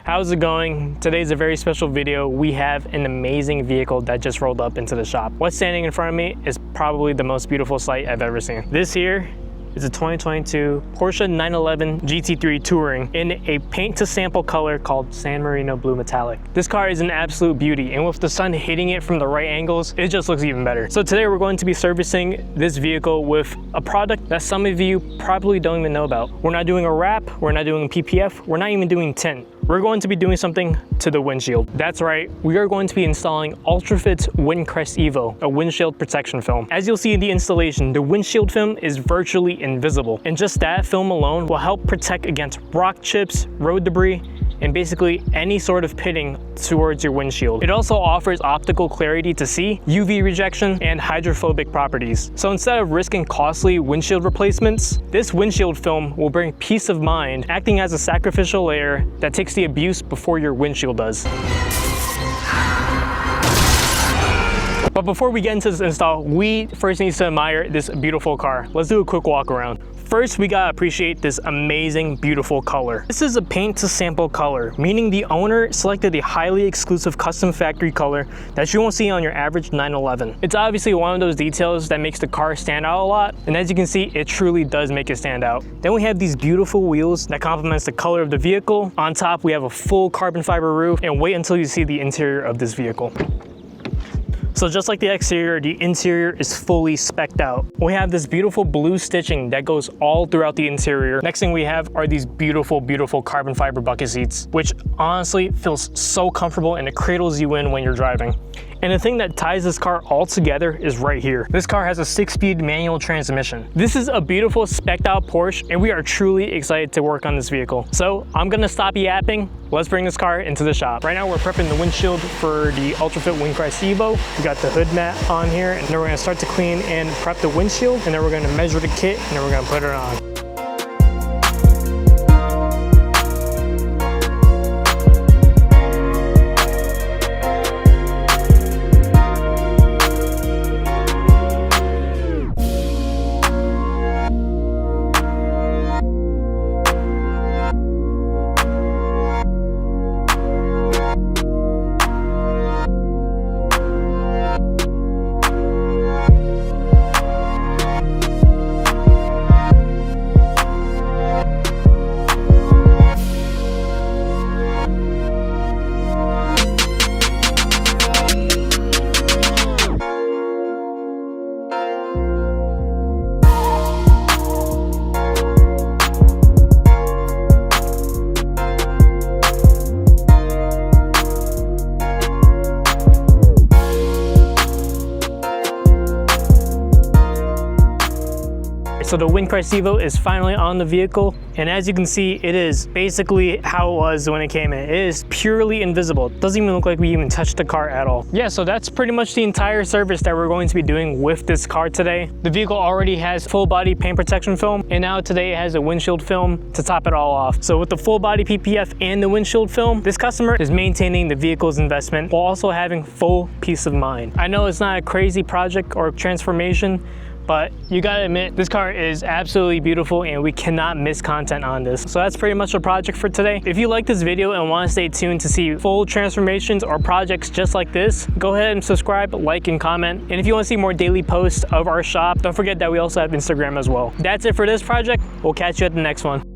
How's it going? Today's a very special video. We have an amazing vehicle that just rolled up into the shop. What's standing in front of me is probably the most beautiful sight I've ever seen. This here is a 2022 Porsche 911 GT3 Touring in a paint to sample color called San Marino Blue Metallic. This car is an absolute beauty, and with the sun hitting it from the right angles, it just looks even better. So today we're going to be servicing this vehicle with a product that some of you probably don't even know about. We're not doing a wrap, we're not doing PPF, we're not even doing tint. We're going to be doing something to the windshield. That's right, we are going to be installing Ultrafit's Wincrest Evo, a windshield protection film. As you'll see in the installation, the windshield film is virtually invisible, and just that film alone will help protect against rock chips, road debris, and basically any sort of pitting towards your windshield. It also offers optical clarity to see, UV rejection, and hydrophobic properties. So instead of risking costly windshield replacements, this windshield film will bring peace of mind, acting as a sacrificial layer that takes the abuse before your windshield does. But before we get into this install, we first need to admire this beautiful car. Let's do a quick walk around. First, we gotta appreciate this amazing, beautiful color. This is a paint to sample color, meaning the owner selected a highly exclusive custom factory color that you won't see on your average 911. It's obviously one of those details that makes the car stand out a lot, and as you can see, it truly does make it stand out. Then we have these beautiful wheels that complements the color of the vehicle. On top, we have a full carbon fiber roof, and wait until you see the interior of this vehicle. So just like the exterior, the interior is fully specced out. We have this beautiful blue stitching that goes all throughout the interior. Next thing we have are these beautiful, beautiful carbon fiber bucket seats, which honestly feels so comfortable and it cradles you in when you're driving. And the thing that ties this car all together is right here. This car has a 6-speed manual transmission. This is a beautiful specced out Porsche, and we are truly excited to work on this vehicle. So I'm gonna stop yapping. Let's bring this car into the shop. Right now we're prepping the windshield for the Ultrafit Wincrest Evo. We got the hood mat on here, and then we're gonna start to clean and prep the windshield, and then we're gonna measure the kit, and then we're gonna put it on. So the Wincrest Evo is finally on the vehicle, and as you can see, it is basically how it was when it came in. It is purely invisible. It doesn't even look like we even touched the car at all. Yeah, so that's pretty much the entire service that we're going to be doing with this car today. The vehicle already has full body paint protection film, and now today it has a windshield film to top it all off. So with the full body PPF and the windshield film, this customer is maintaining the vehicle's investment while also having full peace of mind. I know it's not a crazy project or transformation, but you gotta admit, this car is absolutely beautiful and we cannot miss content on this. So that's pretty much the project for today. If you like this video and wanna stay tuned to see full transformations or projects just like this, go ahead and subscribe, like, and comment. And if you wanna see more daily posts of our shop, don't forget that we also have Instagram as well. That's it for this project. We'll catch you at the next one.